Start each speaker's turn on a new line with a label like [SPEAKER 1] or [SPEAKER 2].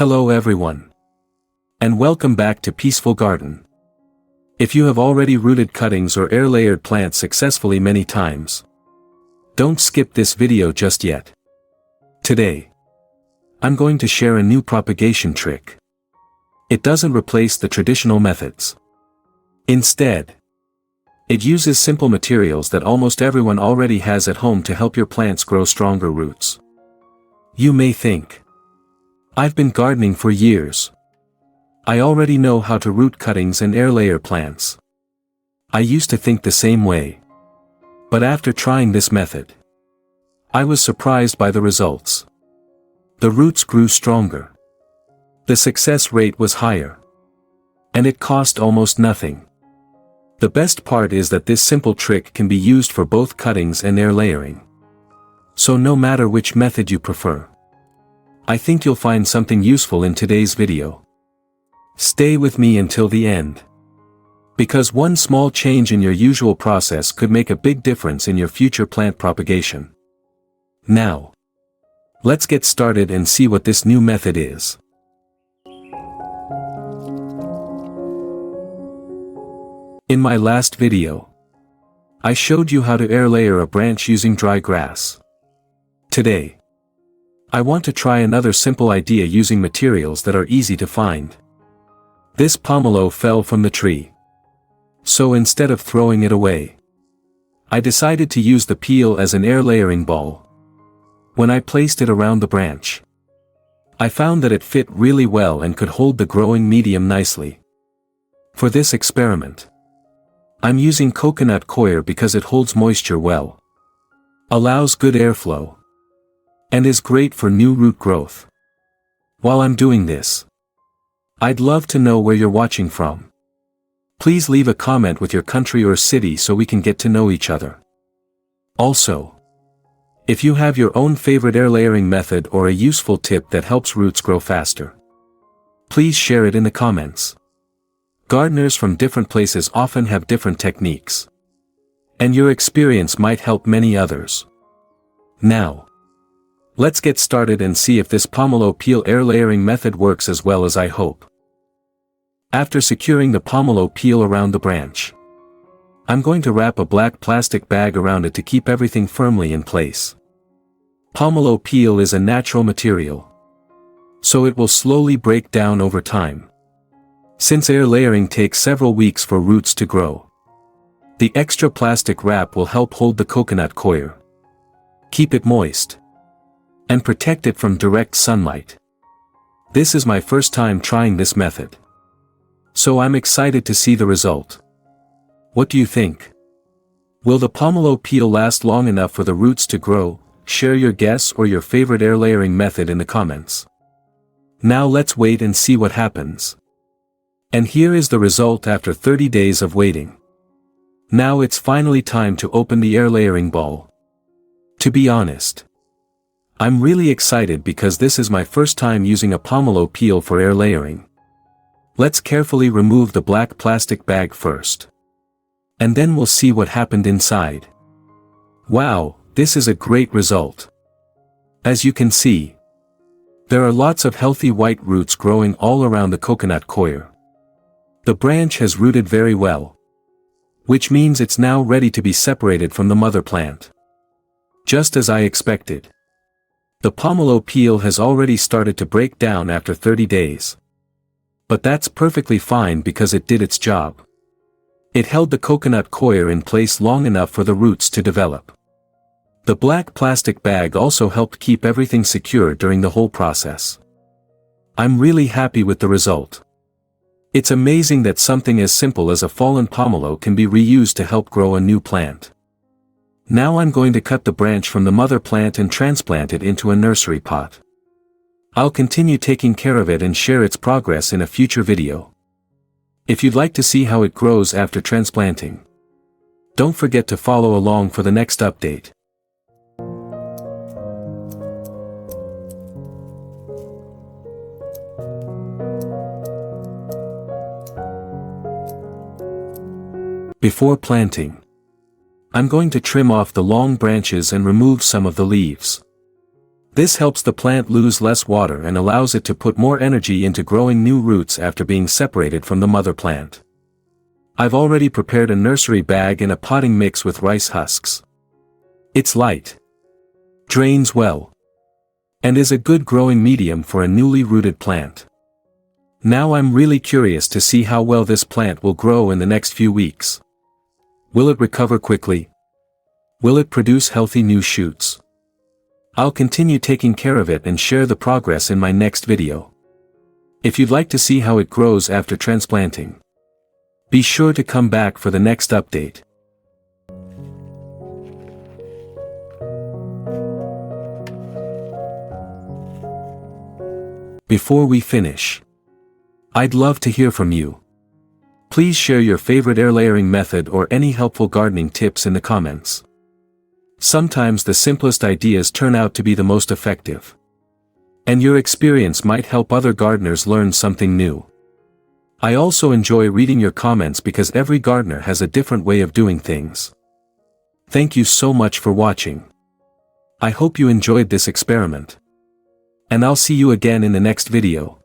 [SPEAKER 1] Hello everyone. And welcome back to Peaceful Garden. If you have already rooted cuttings or air-layered plants successfully many times, don't skip this video just yet. Today, I'm going to share a new propagation trick. It doesn't replace the traditional methods. Instead, it uses simple materials that almost everyone already has at home to help your plants grow stronger roots. You may think, I've been gardening for years. I already know how to root cuttings and air layer plants. I used to think the same way. But after trying this method, I was surprised by the results. The roots grew stronger. The success rate was higher. And it cost almost nothing. The best part is that this simple trick can be used for both cuttings and air layering. So no matter which method you prefer, I think you'll find something useful in today's video. Stay with me until the end. Because one small change in your usual process could make a big difference in your future plant propagation. Now, let's get started and see what this new method is. In my last video, I showed you how to air layer a branch using dry grass. Today, I want to try another simple idea using materials that are easy to find. This pomelo fell from the tree. So instead of throwing it away, I decided to use the peel as an air layering ball. When I placed it around the branch, I found that it fit really well and could hold the growing medium nicely. For this experiment, I'm using coconut coir because it holds moisture well, allows good airflow, and is great for new root growth. While I'm doing this, I'd love to know where you're watching from. Please leave a comment with your country or city so we can get to know each other. Also, if you have your own favorite air layering method or a useful tip that helps roots grow faster, please share it in the comments. Gardeners from different places often have different techniques, and your experience might help many others. Now, let's get started and see if this pomelo peel air layering method works as well as I hope. After securing the pomelo peel around the branch, I'm going to wrap a black plastic bag around it to keep everything firmly in place. Pomelo peel is a natural material, so it will slowly break down over time. Since air layering takes several weeks for roots to grow, the extra plastic wrap will help hold the coconut coir, keep it moist, and protect it from direct sunlight. This is my first time trying this method, so I'm excited to see the result. What do you think? Will the pomelo peel last long enough for the roots to grow? Share your guess or your favorite air layering method in the comments. Now let's wait and see what happens. And here is the result after 30 days of waiting. Now it's finally time to open the air layering ball. To be honest, I'm really excited because this is my first time using a pomelo peel for air layering. Let's carefully remove the black plastic bag first. And then we'll see what happened inside. Wow, this is a great result. As you can see, there are lots of healthy white roots growing all around the coconut coir. The branch has rooted very well, which means it's now ready to be separated from the mother plant. Just as I expected, the pomelo peel has already started to break down after 30 days. But that's perfectly fine because it did its job. It held the coconut coir in place long enough for the roots to develop. The black plastic bag also helped keep everything secure during the whole process. I'm really happy with the result. It's amazing that something as simple as a fallen pomelo can be reused to help grow a new plant. Now I'm going to cut the branch from the mother plant and transplant it into a nursery pot. I'll continue taking care of it and share its progress in a future video. If you'd like to see how it grows after transplanting, don't forget to follow along for the next update. Before planting, I'm going to trim off the long branches and remove some of the leaves. This helps the plant lose less water and allows it to put more energy into growing new roots after being separated from the mother plant. I've already prepared a nursery bag and a potting mix with rice husks. It's light, drains well, and is a good growing medium for a newly rooted plant. Now I'm really curious to see how well this plant will grow in the next few weeks. Will it recover quickly? Will it produce healthy new shoots? I'll continue taking care of it and share the progress in my next video. If you'd like to see how it grows after transplanting, be sure to come back for the next update. Before we finish, I'd love to hear from you. Please share your favorite air layering method or any helpful gardening tips in the comments. Sometimes the simplest ideas turn out to be the most effective. And your experience might help other gardeners learn something new. I also enjoy reading your comments because every gardener has a different way of doing things. Thank you so much for watching. I hope you enjoyed this experiment. And I'll see you again in the next video.